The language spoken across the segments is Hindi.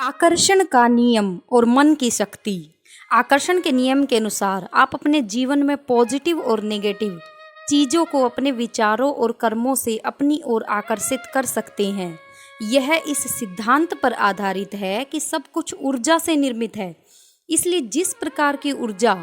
आकर्षण का नियम और मन की शक्ति। आकर्षण के नियम के अनुसार आप अपने जीवन में पॉजिटिव और नेगेटिव चीज़ों को अपने विचारों और कर्मों से अपनी ओर आकर्षित कर सकते हैं। यह इस सिद्धांत पर आधारित है कि सब कुछ ऊर्जा से निर्मित है, इसलिए जिस प्रकार की ऊर्जा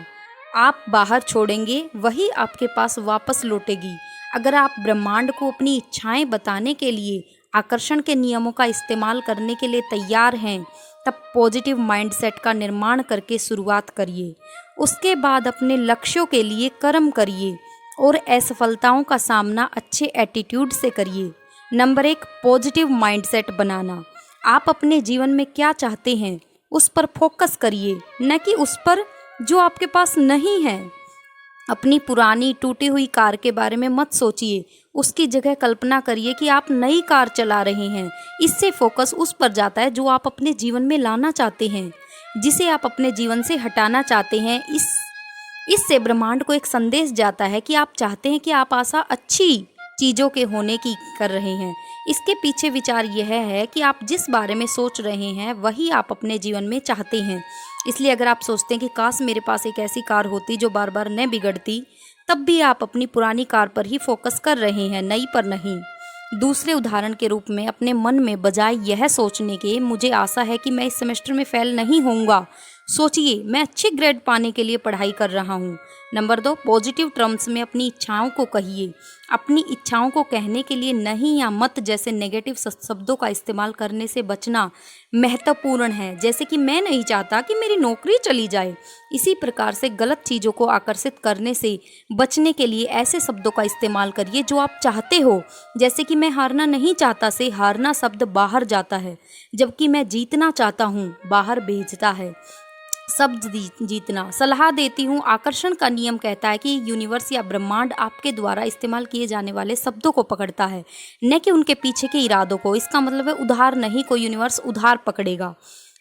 आप बाहर छोड़ेंगे वही आपके पास वापस लौटेगी। अगर आप ब्रह्मांड को अपनी इच्छाएं बताने के लिए आकर्षण के नियमों का इस्तेमाल करने के लिए तैयार हैं, तब पॉजिटिव माइंडसेट का निर्माण करके शुरुआत करिए। उसके बाद अपने लक्ष्यों के लिए कर्म करिए और असफलताओं का सामना अच्छे एटीट्यूड से करिए। नंबर 1, पॉजिटिव माइंडसेट बनाना। आप अपने जीवन में क्या चाहते हैं उस पर फोकस करिए, न कि उस पर जो आपके पास नहीं है। अपनी पुरानी टूटी हुई कार के बारे में मत सोचिए, उसकी जगह कल्पना करिए कि आप नई कार चला रहे हैं। इससे फोकस उस पर जाता है जो आप अपने जीवन में लाना चाहते हैं, जिसे आप अपने जीवन से हटाना चाहते हैं। इससे ब्रह्मांड को एक संदेश जाता है कि आप चाहते हैं कि आप आशा अच्छी चीज़ों के होने की कर रहे हैं। इसके पीछे विचार यह है कि आप जिस बारे में सोच रहे हैं वही आप अपने जीवन में चाहते हैं। इसलिए अगर आप सोचते हैं कि काश मेरे पास एक ऐसी कार होती जो बार बार न बिगड़ती, तब भी आप अपनी पुरानी कार पर ही फोकस कर रहे हैं, नई पर नहीं। दूसरे उदाहरण के रूप में अपने मन में बजाय यह सोचने के मुझे आशा है कि मैं इस सेमेस्टर में फेल नहीं होऊंगा, सोचिए मैं अच्छे ग्रेड पाने के लिए पढ़ाई कर रहा हूँ। नंबर 2, पॉजिटिव टर्म्स में अपनी इच्छाओं को कहिए। अपनी इच्छाओं को कहने के लिए नहीं या मत जैसे नेगेटिव शब्दों का इस्तेमाल करने से बचना महत्वपूर्ण है, जैसे कि मैं नहीं चाहता कि मेरी नौकरी चली जाए। इसी प्रकार से गलत चीज़ों को आकर्षित करने से बचने के लिए ऐसे शब्दों का इस्तेमाल करिए जो आप चाहते हो, जैसे कि मैं हारना नहीं चाहता से हारना शब्द बाहर जाता है, जबकि मैं जीतना चाहता हूँ बाहर भेजता है शब्द जीतना। सलाह देती हूँ, आकर्षण का नियम कहता है कि यूनिवर्स या ब्रह्मांड आपके द्वारा इस्तेमाल किए जाने वाले शब्दों को पकड़ता है, न कि उनके पीछे के इरादों को। इसका मतलब है उधार नहीं कोई यूनिवर्स उधार पकड़ेगा।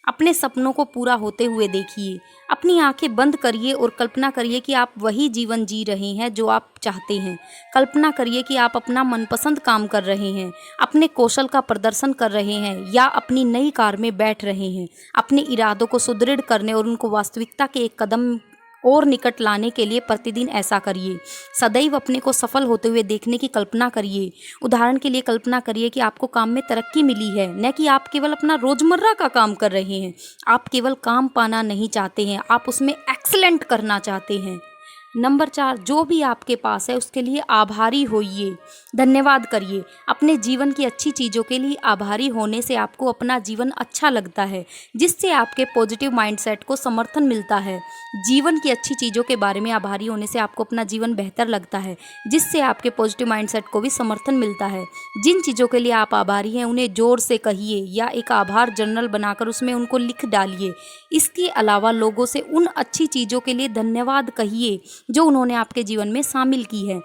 अपने सपनों को पूरा होते हुए देखिए। अपनी आंखें बंद करिए और कल्पना करिए कि आप वही जीवन जी रहे हैं जो आप चाहते हैं। कल्पना करिए कि आप अपना मनपसंद काम कर रहे हैं, अपने कौशल का प्रदर्शन कर रहे हैं या अपनी नई कार में बैठ रहे हैं। अपने इरादों को सुदृढ़ करने और उनको वास्तविकता के एक कदम और निकट लाने के लिए प्रतिदिन ऐसा करिए। सदैव अपने को सफल होते हुए देखने की कल्पना करिए। उदाहरण के लिए कल्पना करिए कि आपको काम में तरक्की मिली है, न कि आप केवल अपना रोजमर्रा का काम कर रहे हैं। आप केवल काम पाना नहीं चाहते हैं, आप उसमें एक्सीलेंट करना चाहते हैं। नंबर 4, जो भी आपके पास है उसके लिए आभारी होइए, धन्यवाद करिए। अपने जीवन की अच्छी चीज़ों के लिए आभारी होने से आपको अपना जीवन अच्छा लगता है, जिससे आपके पॉजिटिव माइंडसेट को समर्थन मिलता है। जीवन की अच्छी चीज़ों के बारे में आभारी होने से आपको अपना जीवन बेहतर लगता है, जिससे आपके पॉजिटिव माइंडसेट को भी समर्थन मिलता है। जिन चीज़ों के लिए आप आभारी हैं उन्हें जोर से कहिए या एक आभार जर्नल बनाकर उसमें उनको लिख डालिए। इसके अलावा लोगों से उन अच्छी चीज़ों के लिए धन्यवाद कहिए जो उन्होंने आपके जीवन में शामिल की है।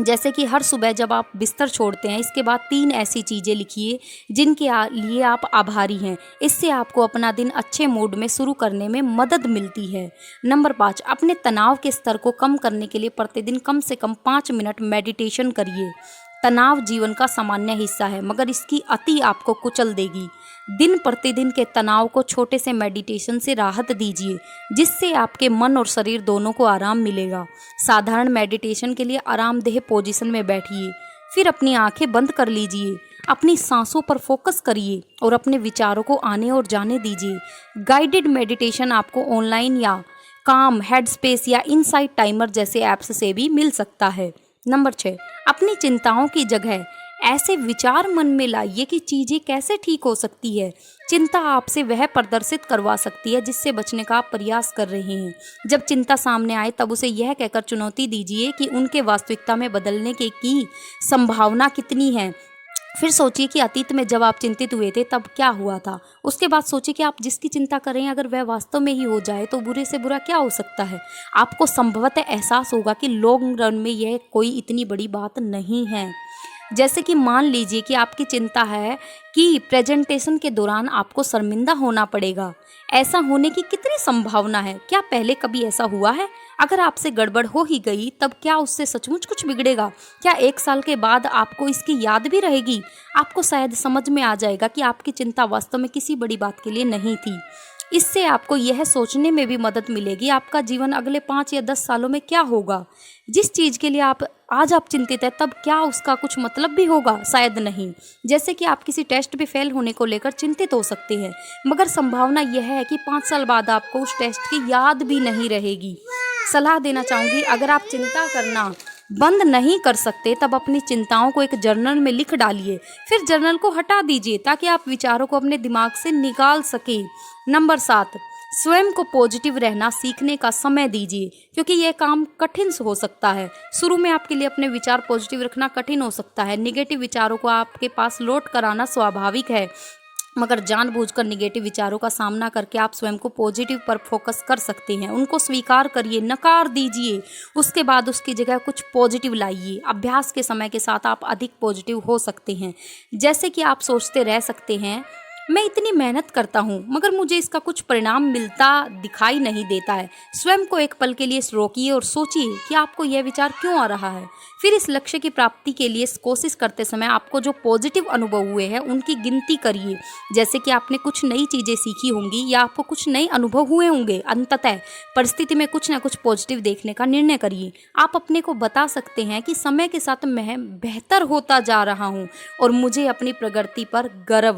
जैसे कि हर सुबह जब आप बिस्तर छोड़ते हैं, इसके बाद 3 ऐसी चीज़ें लिखिए जिनके लिए आप आभारी हैं। इससे आपको अपना दिन अच्छे मूड में शुरू करने में मदद मिलती है। नंबर 5, अपने तनाव के स्तर को कम करने के लिए प्रतिदिन कम से कम 5 मिनट मेडिटेशन करिए। तनाव जीवन का सामान्य हिस्सा है, मगर इसकी अति आपको कुचल देगी। दिन प्रतिदिन के तनाव को छोटे से मेडिटेशन से राहत दीजिए, जिससे आपके मन और शरीर दोनों को आराम मिलेगा। साधारण मेडिटेशन के लिए आरामदेह पोजीशन में बैठिए, फिर अपनी आंखें बंद कर लीजिए। अपनी सांसों पर फोकस करिए और अपने विचारों को आने और जाने दीजिए। गाइडेड मेडिटेशन आपको ऑनलाइन या काम, हेडस्पेस या इनसाइट टाइमर जैसे ऐप्स से भी मिल सकता है। नंबर 6, अपनी चिंताओं की जगह ऐसे विचार मन में लाइए कि चीज़ें कैसे ठीक हो सकती है। चिंता आपसे वह प्रदर्शित करवा सकती है जिससे बचने का आप प्रयास कर रहे हैं। जब चिंता सामने आए तब उसे यह कहकर चुनौती दीजिए कि उनके वास्तविकता में बदलने की संभावना कितनी है। फिर सोचिए कि अतीत में जब आप चिंतित हुए थे तब क्या हुआ था। उसके बाद सोचिए कि आप जिसकी चिंता कर रहे हैं अगर वह वास्तव में ही हो जाए तो बुरे से बुरा क्या हो सकता है। आपको संभवतः एहसास होगा कि लॉन्ग रन में यह कोई इतनी बड़ी बात नहीं है। जैसे कि मान लीजिए कि आपकी चिंता है कि प्रेजेंटेशन के दौरान आपको शर्मिंदा होना पड़ेगा। ऐसा होने की कितनी संभावना है? क्या पहले कभी ऐसा हुआ है? अगर आपसे गड़बड़ हो ही गई तब क्या उससे सचमुच कुछ बिगड़ेगा? क्या 1 साल के बाद आपको इसकी याद भी रहेगी? आपको शायद समझ में आ जाएगा कि आपकी चिंता वास्तव में किसी बड़ी बात के लिए नहीं थी। इससे आपको यह सोचने में भी मदद मिलेगी आपका जीवन अगले 5 या 10 सालों में क्या होगा। जिस चीज़ के लिए आज आप चिंतित हैं तब क्या उसका कुछ मतलब भी होगा? शायद नहीं। जैसे कि आप किसी टेस्ट में फेल होने को लेकर चिंतित हो सकते हैं, मगर संभावना यह है कि 5 साल बाद आपको उस टेस्ट की याद भी नहीं रहेगी। सलाह देना चाहूँगी, अगर आप चिंता करना बंद नहीं कर सकते तब अपनी चिंताओं को एक जर्नल में लिख डालिए, फिर जर्नल को हटा दीजिए ताकि आप विचारों को अपने दिमाग से निकाल सकें। नंबर 7, स्वयं को पॉजिटिव रहना सीखने का समय दीजिए, क्योंकि यह काम कठिन हो सकता है। शुरू में आपके लिए अपने विचार पॉजिटिव रखना कठिन हो सकता है। निगेटिव विचारों को आपके पास लौट कर आना स्वाभाविक है, मगर जानबूझकर निगेटिव विचारों का सामना करके आप स्वयं को पॉजिटिव पर फोकस कर सकते हैं। उनको स्वीकार करिए, नकार दीजिए, उसके बाद उसकी जगह कुछ पॉजिटिव लाइए। अभ्यास के समय के साथ आप अधिक पॉजिटिव हो सकते हैं। जैसे कि आप सोचते रह सकते हैं, मैं इतनी मेहनत करता हूँ मगर मुझे इसका कुछ परिणाम मिलता दिखाई नहीं देता है। स्वयं को एक पल के लिए रोकिए और सोचिए कि आपको यह विचार क्यों आ रहा है। फिर इस लक्ष्य की प्राप्ति के लिए कोशिश करते समय आपको जो पॉजिटिव अनुभव हुए हैं उनकी गिनती करिए। जैसे कि आपने कुछ नई चीज़ें सीखी होंगी या आपको कुछ नए अनुभव हुए होंगे। अंततः परिस्थिति में कुछ ना कुछ पॉजिटिव देखने का निर्णय करिए। आप अपने को बता सकते हैं कि समय के साथ मैं बेहतर होता जा रहा हूँ और मुझे अपनी प्रगति पर गर्व